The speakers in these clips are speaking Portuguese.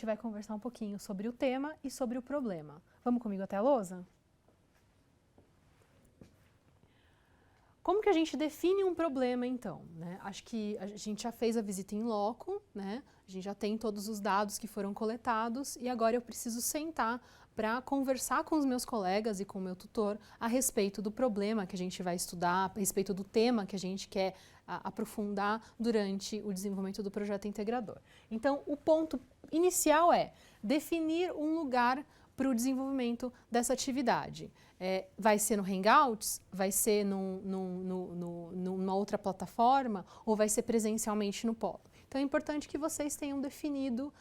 gente vai conversar um pouquinho sobre o tema e sobre o problema. Vamos comigo até a lousa? Como que a gente define um problema, então? Né? Acho que a gente já fez a visita em loco, né? A gente já tem todos os dados que foram coletados e agora eu preciso sentar para conversar com os meus colegas e com o meu tutor a respeito do problema que a gente vai estudar, a respeito do tema que a gente quer aprofundar durante o desenvolvimento do projeto integrador. Então, o ponto inicial é definir um lugar para o desenvolvimento dessa atividade. Vai ser no Hangouts? Vai ser numa outra plataforma? Ou vai ser presencialmente no polo? Então é importante que vocês tenham definido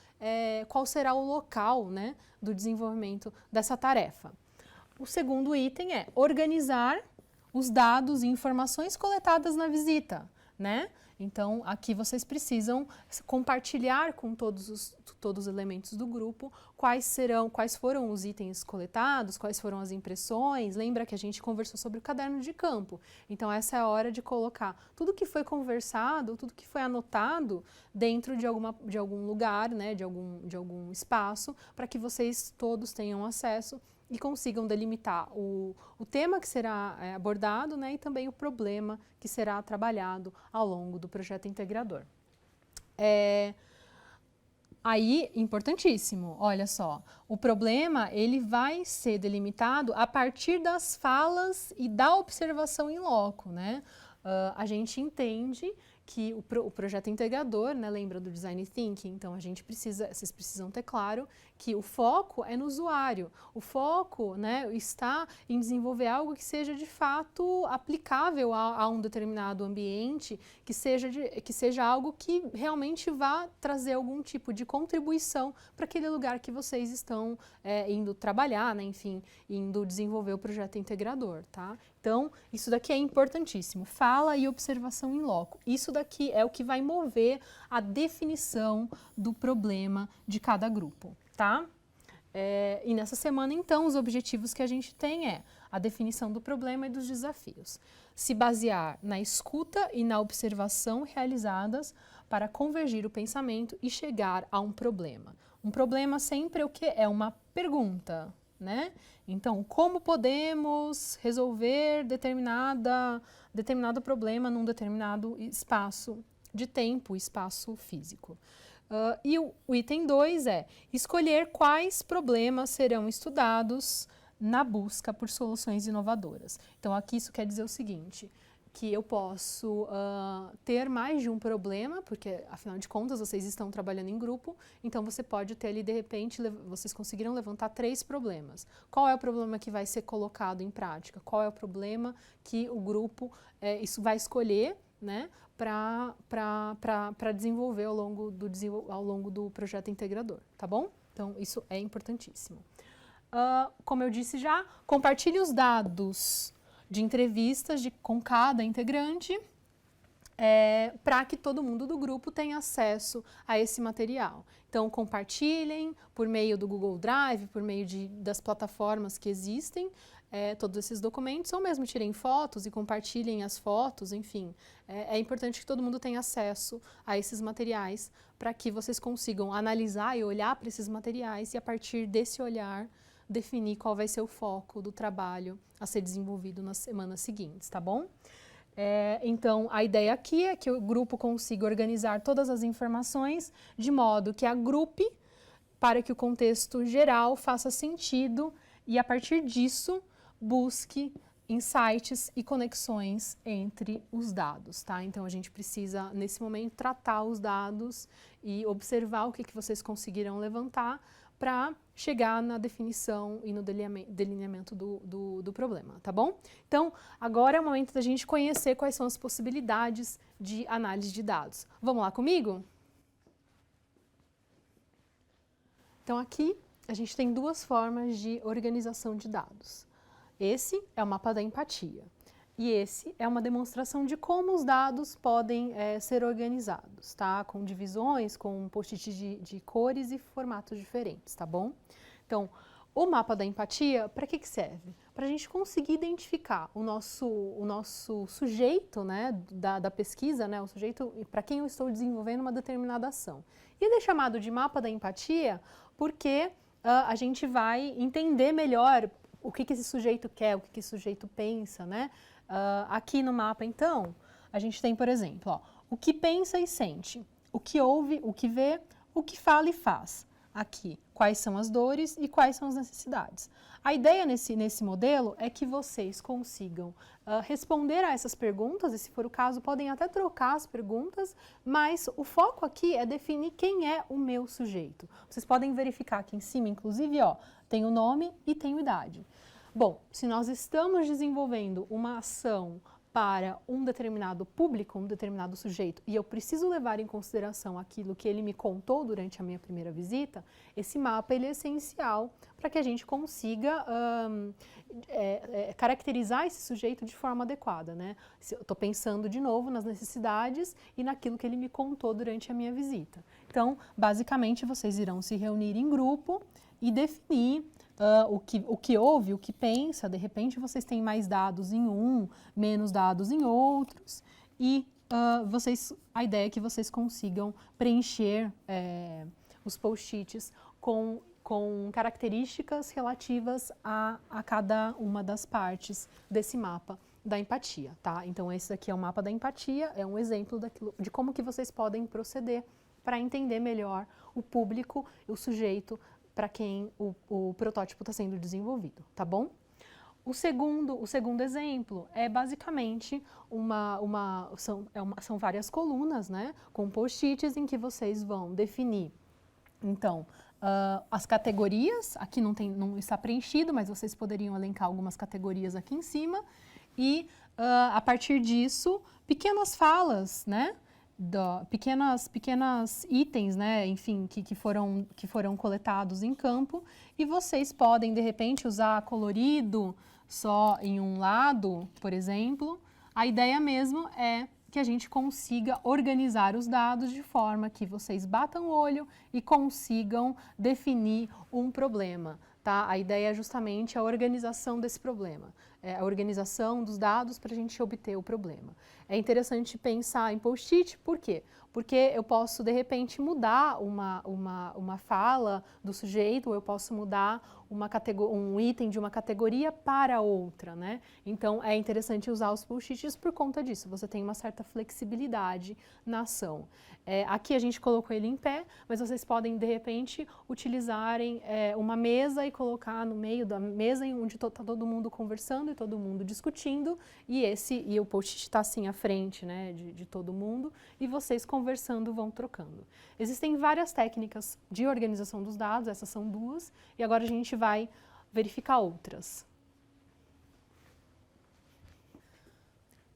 qual será o local, né, do desenvolvimento dessa tarefa. O segundo item é organizar os dados e informações coletadas na visita, né? Então, aqui vocês precisam compartilhar com todos os elementos do grupo quais foram os itens coletados, quais foram as impressões. Lembra que a gente conversou sobre o caderno de campo. Então, essa é a hora de colocar tudo que foi conversado, tudo que foi anotado dentro de algum lugar, né, de algum espaço, para que vocês todos tenham acesso e consigam delimitar o tema que será abordado, né, e também o problema que será trabalhado ao longo do projeto integrador. Aí, importantíssimo, olha só, o problema ele vai ser delimitado a partir das falas e da observação em loco, né? A gente entende que o projeto integrador, né, lembra do Design Thinking, então vocês precisam ter claro que o foco é no usuário, o foco, né, está em desenvolver algo que seja de fato aplicável a um determinado ambiente, que seja algo que realmente vá trazer algum tipo de contribuição para aquele lugar que vocês estão indo trabalhar, né, enfim, indo desenvolver o projeto integrador, tá? Então, isso daqui é importantíssimo, fala e observação em loco. Isso daqui é o que vai mover a definição do problema de cada grupo, tá? E nessa semana, então, os objetivos que a gente tem é a definição do problema e dos desafios. Se basear na escuta e na observação realizadas para convergir o pensamento e chegar a um problema. Um problema sempre é o que? É uma pergunta, né? Então, como podemos resolver determinado problema num determinado espaço de tempo, espaço físico. E o item 2 é escolher quais problemas serão estudados na busca por soluções inovadoras. Então, aqui isso quer dizer o seguinte, que eu posso ter mais de um problema, porque, afinal de contas, vocês estão trabalhando em grupo, então você pode ter ali, de repente, vocês conseguiram levantar 3 problemas. Qual é o problema que vai ser colocado em prática? Qual é o problema que o grupo isso vai escolher, né, para desenvolver ao longo do projeto integrador, tá bom? Então, isso é importantíssimo. Como eu disse já, compartilhe os dados de entrevistas com cada integrante para que todo mundo do grupo tenha acesso a esse material. Então, compartilhem por meio do Google Drive, por meio das plataformas que existem, todos esses documentos, ou mesmo tirem fotos e compartilhem as fotos, enfim. É importante que todo mundo tenha acesso a esses materiais para que vocês consigam analisar e olhar para esses materiais e, a partir desse olhar, definir qual vai ser o foco do trabalho a ser desenvolvido nas semanas seguintes, tá bom? Então, a ideia aqui é que o grupo consiga organizar todas as informações de modo que agrupe para que o contexto geral faça sentido e, a partir disso, busque insights e conexões entre os dados, tá? Então, a gente precisa, nesse momento, tratar os dados e observar o que vocês conseguiram levantar para chegar na definição e no delineamento do problema, tá bom? Então, agora é o momento da gente conhecer quais são as possibilidades de análise de dados. Vamos lá comigo? Então, aqui a gente tem 2 formas de organização de dados. Esse é o mapa da empatia. E esse é uma demonstração de como os dados podem ser organizados, tá? Com divisões, com post-its de cores e formatos diferentes, tá bom? Então, O mapa da empatia, para que serve? Para a gente conseguir identificar o nosso sujeito, né, da pesquisa, né, o sujeito para quem eu estou desenvolvendo uma determinada ação. E ele é chamado de mapa da empatia porque a gente vai entender melhor o que esse sujeito quer, o que esse sujeito pensa, né? Aqui no mapa, então, a gente tem, por exemplo, ó, o que pensa e sente, o que ouve, o que vê, o que fala e faz. Aqui, quais são as dores e quais são as necessidades. A ideia nesse modelo é que vocês consigam responder a essas perguntas, e se for o caso, podem até trocar as perguntas, mas o foco aqui é definir quem é o meu sujeito. Vocês podem verificar aqui em cima, inclusive, ó, tem o nome e tem a idade. Bom, se nós estamos desenvolvendo uma ação para um determinado público, um determinado sujeito, e eu preciso levar em consideração aquilo que ele me contou durante a minha primeira visita, esse mapa ele é essencial para que a gente consiga caracterizar esse sujeito de forma adequada, né? Eu estou pensando de novo nas necessidades e naquilo que ele me contou durante a minha visita. Então, basicamente, vocês irão se reunir em grupo e definir o que ouve, o que pensa. De repente vocês têm mais dados em um, menos dados em outros, e a ideia é que vocês consigam preencher os post-its com características relativas a cada uma das partes desse mapa da empatia, tá? Então esse aqui é o mapa da empatia, é um exemplo de como que vocês podem proceder para entender melhor o público, o sujeito para quem o protótipo está sendo desenvolvido, tá bom? O segundo exemplo é basicamente são várias colunas, né, com post-its em que vocês vão definir, então, as categorias. Aqui não está preenchido, mas vocês poderiam elencar algumas categorias aqui em cima, e a partir disso, pequenas falas, né, pequenas itens, né, enfim, que foram coletados em campo, e vocês podem, de repente, usar colorido só em um lado, por exemplo. A ideia mesmo é que a gente consiga organizar os dados de forma que vocês batam o olho e consigam definir um problema, tá? A ideia é justamente a organização desse problema, a organização dos dados para a gente obter o problema. É interessante pensar em post-it, por quê? Porque eu posso, de repente, mudar uma fala do sujeito, ou eu posso mudar um item de uma categoria para outra, né? Então, é interessante usar os post-its por conta disso. Você tem uma certa flexibilidade na ação. Aqui a gente colocou ele em pé, mas vocês podem, de repente, utilizarem uma mesa e colocar no meio da mesa onde está todo mundo conversando e todo mundo discutindo, e o post-it está assim à frente, né, de todo mundo, e vocês conversando vão trocando. Existem várias técnicas de organização dos dados, essas são duas, e agora a gente vai verificar outras.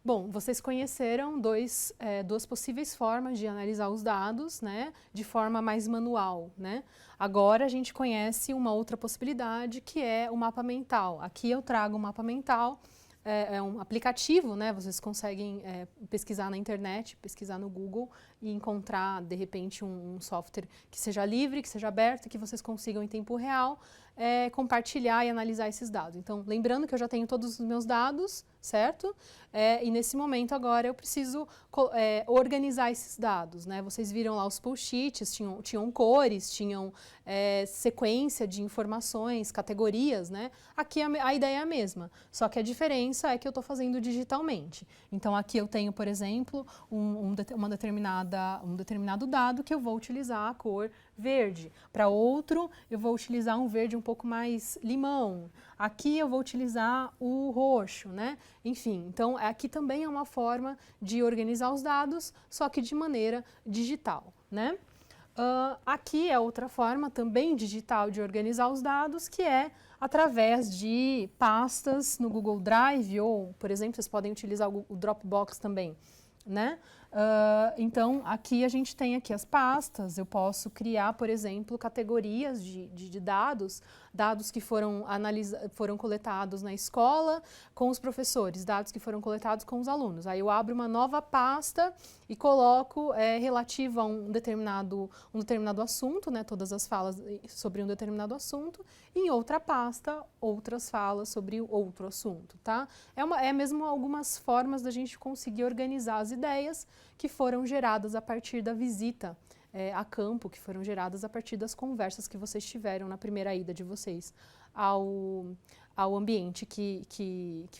Bom, vocês conheceram duas possíveis formas de analisar os dados, né, de forma mais manual, né? Agora a gente conhece uma outra possibilidade, que é o mapa mental. Aqui eu trago o mapa mental, é um aplicativo, né? Vocês conseguem pesquisar na internet, pesquisar no Google e encontrar, de repente, um software que seja livre, que seja aberto, que vocês consigam em tempo real compartilhar e analisar esses dados. Então, lembrando que eu já tenho todos os meus dados, certo? E nesse momento agora eu preciso organizar esses dados, né? Vocês viram lá os post-its, tinham cores, tinham sequência de informações, categorias, né? Aqui a ideia é a mesma, só que a diferença é que eu estou fazendo digitalmente. Então aqui eu tenho, por exemplo, um determinado dado que eu vou utilizar a cor verde. Para outro, eu vou utilizar um verde um pouco mais limão. Aqui eu vou utilizar o roxo, né? Enfim, então aqui também é uma forma de organizar os dados, só que de maneira digital, né? Aqui é outra forma também digital de organizar os dados, que é através de pastas no Google Drive, ou, por exemplo, vocês podem utilizar o Dropbox também, né? Então, aqui a gente tem aqui as pastas, eu posso criar, por exemplo, categorias de dados, dados que foram coletados na escola com os professores, dados que foram coletados com os alunos. Aí eu abro uma nova pasta e coloco relativo a um determinado assunto, né, todas as falas sobre um determinado assunto, e em outra pasta, outras falas sobre outro assunto, tá? É mesmo algumas formas da gente conseguir organizar as ideias que foram geradas a partir da visita a campo, que foram geradas a partir das conversas que vocês tiveram na primeira ida de vocês ao ambiente que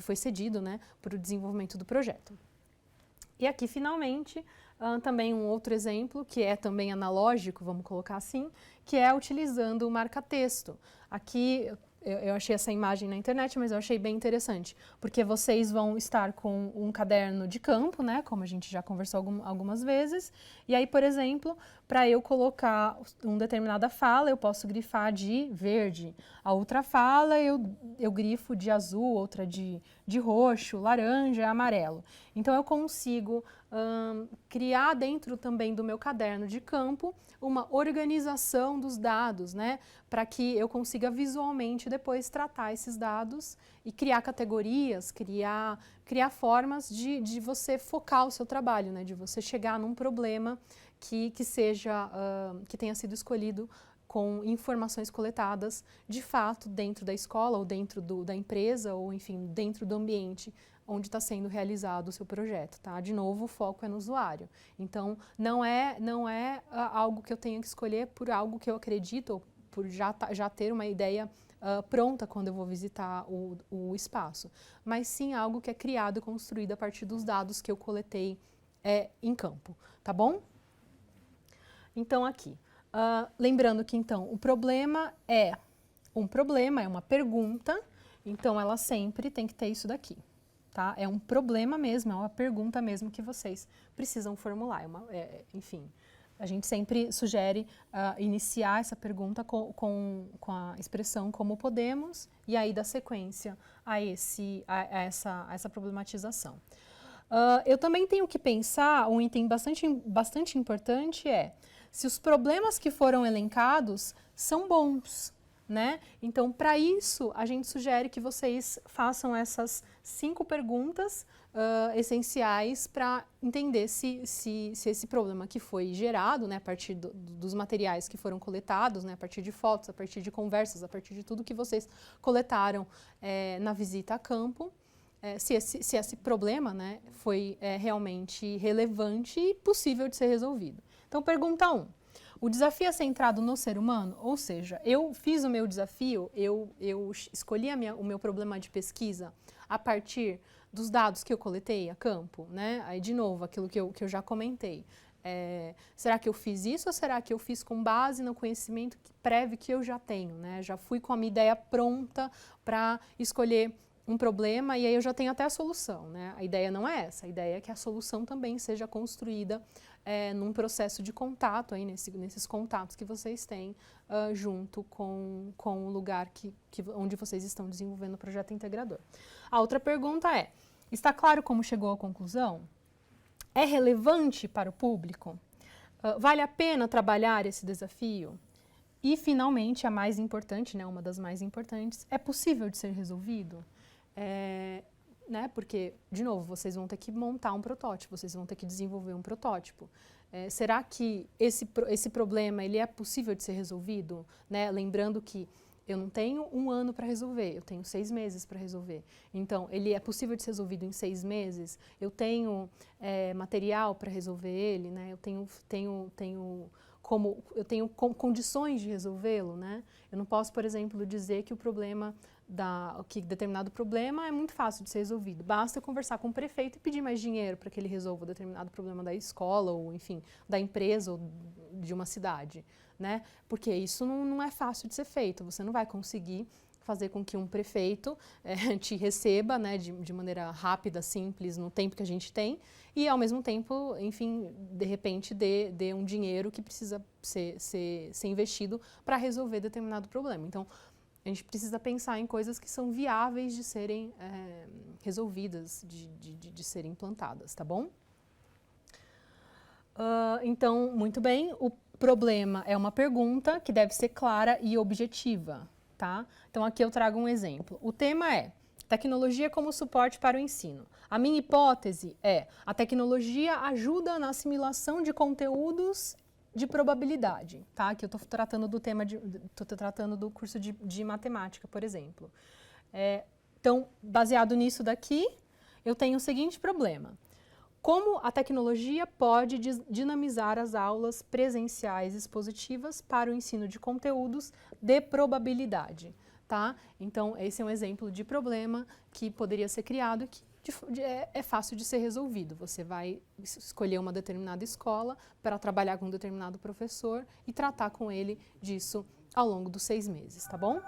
foi cedido, né, para o desenvolvimento do projeto. E aqui, finalmente, também um outro exemplo, que é também analógico, vamos colocar assim, que é utilizando o marca-texto. Aqui, eu achei essa imagem na internet, mas eu achei bem interessante, porque vocês vão estar com um caderno de campo, né, como a gente já conversou algumas vezes, e aí, por exemplo, para eu colocar uma determinada fala, eu posso grifar de verde, a outra fala eu grifo de azul, outra de roxo, laranja, amarelo. Então, eu consigo criar dentro também do meu caderno de campo uma organização dos dados, né, para que eu consiga visualmente depois tratar esses dados e criar categorias, criar formas de você focar o seu trabalho, né, de você chegar num problema que tenha sido escolhido com informações coletadas de fato dentro da escola ou dentro da empresa ou, enfim, dentro do ambiente onde está sendo realizado o seu projeto, tá? De novo, o foco é no usuário. Então, não é algo que eu tenha que escolher por algo que eu acredito ou por já ter uma ideia pronta quando eu vou visitar o espaço, mas sim algo que é criado e construído a partir dos dados que eu coletei em campo, tá bom? Então, aqui, lembrando que, então, o problema é uma pergunta, então ela sempre tem que ter isso daqui, tá? É um problema mesmo, é uma pergunta mesmo que vocês precisam formular, enfim. A gente sempre sugere iniciar essa pergunta com a expressão como podemos e aí dar sequência a essa problematização. Eu também tenho que pensar, um item bastante importante se os problemas que foram elencados são bons, né? Então, para isso, a gente sugere que vocês façam essas 5 perguntas essenciais para entender se esse problema que foi gerado, né, a partir dos materiais que foram coletados, né, a partir de fotos, a partir de conversas, a partir de tudo que vocês coletaram na visita a campo, se esse problema, né, foi realmente relevante e possível de ser resolvido. Então, pergunta 1. O desafio é centrado no ser humano? Ou seja, eu fiz o meu desafio, eu escolhi o meu problema de pesquisa a partir dos dados que eu coletei a campo, né? Aí, de novo, aquilo que eu já comentei. Será que eu fiz isso ou será que eu fiz com base no conhecimento prévio que eu já tenho, né? Já fui com a minha ideia pronta para escolher um problema e aí eu já tenho até a solução, né? A ideia não é essa, a ideia é que a solução também seja construída num processo de contato, aí nesses contatos que vocês têm junto com o lugar onde vocês estão desenvolvendo o projeto integrador. A outra pergunta está claro como chegou à conclusão? É relevante para o público? Vale a pena trabalhar esse desafio? E, finalmente, a mais importante, né, uma das mais importantes, é possível de ser resolvido? Né, porque, de novo, vocês vão ter que montar um protótipo, vocês vão ter que desenvolver um protótipo. Será que esse problema ele é possível de ser resolvido? Né? Lembrando que eu não tenho 1 ano para resolver, eu tenho 6 meses para resolver. Então, ele é possível de ser resolvido em 6 meses? Eu tenho material para resolver ele? Né? Eu tenho condições de resolvê-lo, né? Eu não posso, por exemplo, dizer que que determinado problema é muito fácil de ser resolvido. Basta eu conversar com o prefeito e pedir mais dinheiro para que ele resolva determinado problema da escola ou, enfim, da empresa ou de uma cidade, né? Porque isso não é fácil de ser feito. Você não vai conseguir fazer com que um prefeito te receba, né, de maneira rápida, simples, no tempo que a gente tem, e ao mesmo tempo, enfim, de repente dê um dinheiro que precisa ser investido para resolver determinado problema. Então, a gente precisa pensar em coisas que são viáveis de serem resolvidas, de serem implantadas, tá bom? Então, muito bem, o problema é uma pergunta que deve ser clara e objetiva, tá? Então, aqui eu trago um exemplo. O tema é tecnologia como suporte para o ensino. A minha hipótese é a tecnologia ajuda na assimilação de conteúdos de probabilidade, tá? Aqui eu estou tratando do tema, estou tratando do curso de matemática, por exemplo. Então, baseado nisso daqui, eu tenho o seguinte problema. Como a tecnologia pode dinamizar as aulas presenciais expositivas para o ensino de conteúdos de probabilidade, tá? Então, esse é um exemplo de problema que poderia ser criado, que é fácil de ser resolvido. Você vai escolher uma determinada escola para trabalhar com um determinado professor e tratar com ele disso ao longo dos 6 meses, tá bom?